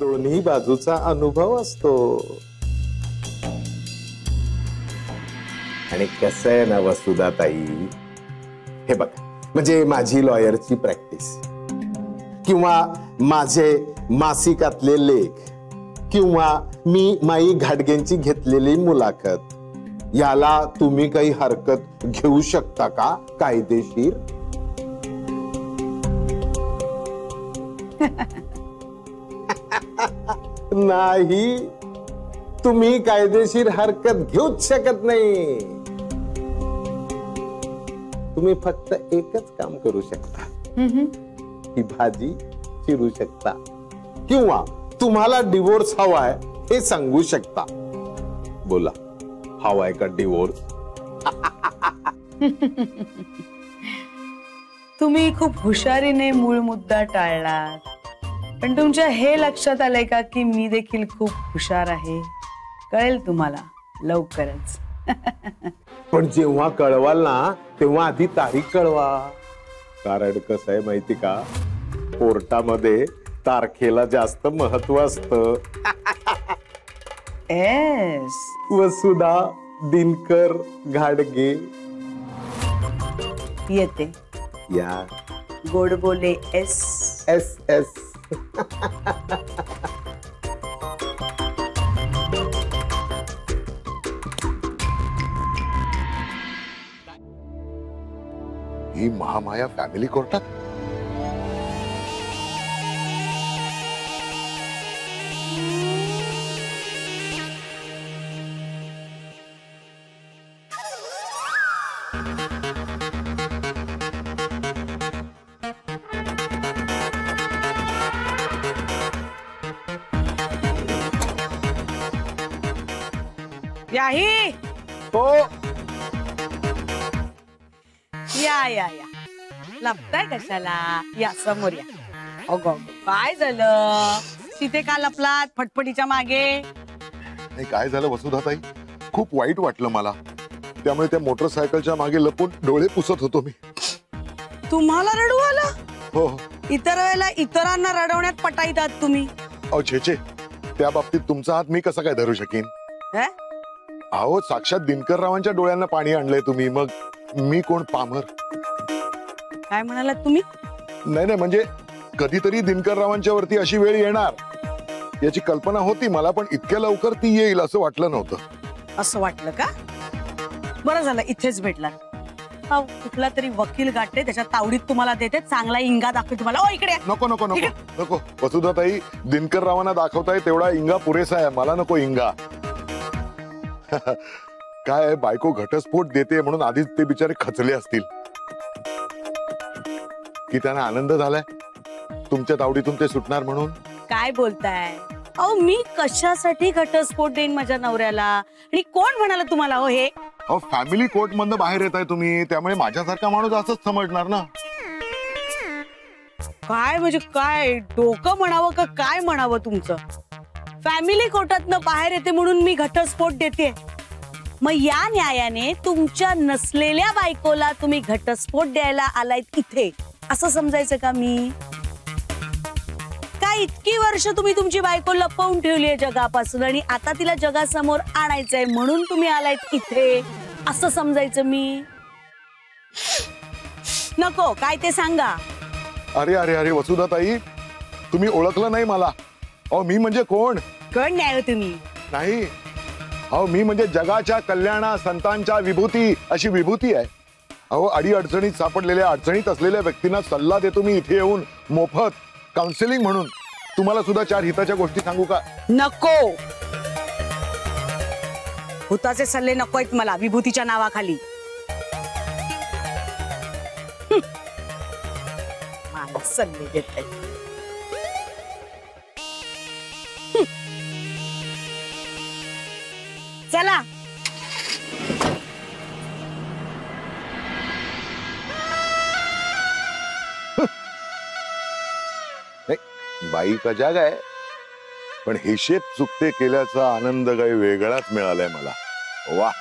दोन्ही बाजूचा अनुभव असतो। आणि कसं आहे ना वसुधाताई, हे बघा, म्हणजे माझी लॉयरची प्रॅक्टिस किंवा माझे मासिकातले लेख किंवा मी माई घाटगेंची घेतलेली मुलाखत, याला तुम्ही काही हरकत घेऊ शकता का कायदेशीर? नाही, तुम्ही कायदेशीर हरकत घेऊच शकत नाही। तुम्ही फक्त एकच काम करू शकता, ही भाजी चिरू शकता किंवा तुम्हाला डिवोर्स हवाय हे सांगू शकता। बोला, हवाय का डिवोर्स? तुम्ही खूप हुशारीने मूळ मुद्दा टाळलात, पण तुमच्या हे लक्षात आलंय का की मी देखील खूप हुशार आहे? कळेल तुम्हाला लवकरच। पण जेव्हा कळवाल ना तेव्हा आधी तारीख कळवा, कारण कसं आहे माहिती का, कोर्टामध्ये तारखेला जास्त महत्व असतं। एस वसुधा दिनकर घाटगे येते या। गोड बोले एस एस एस। ही महामाया फॅमिली कोर्टात? याही हो, या या या, लपताय कशाला? या समोर या। अगो काय झालं? तिथे का लपलात फटफटीच्या मागे? नाही, काय झालं वसुधाताई, खूप वाईट वाटलं मला, त्यामुळे त्या मोटरसायकलच्या मागे लपून डोळे पुसत होतो मी। तुम्हाला रडू आलं? हो। इतर वेळेला इतरांना रडवण्यात पटाईतात तुम्ही। अहो छे, त्या बाबतीत तुमचा हात मी कसा काय धरू शकीन? अहो साक्षात दिनकररावांच्या डोळ्यांना पाणी आणलंय तुम्ही, मग मी कोण पामर? काय म्हणालात तुम्ही? नाही, म्हणजे कधीतरी दिनकररावांच्या वरती अशी वेळ येणार याची कल्पना होती मला, पण इतक्या लवकर ती येईल असं वाटलं नव्हतं। असं वाटलं का? बरं झालं इथेच भेटला। कुठला तरी वकील गाठले, त्याच्या तावडीत तुम्हाला देते, चांगला इंगा दाखवे तुम्हाला। ओ इकडे नको नको नको नको वसुधाताई, दिनकररावांना दाखवताय तेवढा इंगा पुरेसा आहे, मला नको इंगा। काय बायको घटस्फोट देते म्हणून आधीच ते बिचारे खचले असतील की त्यांना आनंद झालाय तुमच्या तावडीतून ते सुटणार म्हणून? काय बोलताय? अहो मी कशासाठी घटस्फोट देईन माझ्या नवऱ्याला? आणि कोण म्हणाला तुम्हाला हो हे? अहो फॅमिली कोर्ट मधनं बाहेर येत आहे तुम्ही, त्यामुळे माझ्यासारखा माणूस असंच समजणार ना। काय म्हणजे काय डोकं म्हणावं का काय म्हणावं तुमचं? फॅमिली कोर्टातनं बाहेर येते म्हणून मी घटस्फोट देते? मग या न्यायाने तुमच्या नसलेल्या बायकोला तुम्ही घटस्फोट द्यायला आलायत इथे असं समजायचं का मी? काय इतकी वर्ष तुम्ही तुमची बायको लपवून ठेवलीये जगापासून आणि आता तिला जगासमोर आणायचंय म्हणून तुम्ही आलायत इथे असं समजायचं मी? नको, काय ते सांगा। अरे अरे अरे वसुधाताई, तुम्ही ओळखलं नाही मला। अहो मी म्हणजे कोण? कोण नाही तुम्ही? नाही, अहो मी म्हणजे जगाच्या कल्याणा संतांच्या विभूती अशी विभूती आहे। अहो अडी अडचणीत सापडलेल्या, अडचणीत असलेल्या व्यक्तींना सल्ला देतो मी इथे येऊन मोफत काउन्सिलिंग म्हणून। तुम्हाला सुद्धा 4 हिताच्या गोष्टी सांगू का? नको, भूताचे सल्ले नकोयत मला विभूतीच्या नावाखाली। मला सल्ले देत आहेत। चला बाई का जाग आहे, पण हिशेब चुकते केल्याचा आनंद काही वेगळाच मिळालाय मला। वाह।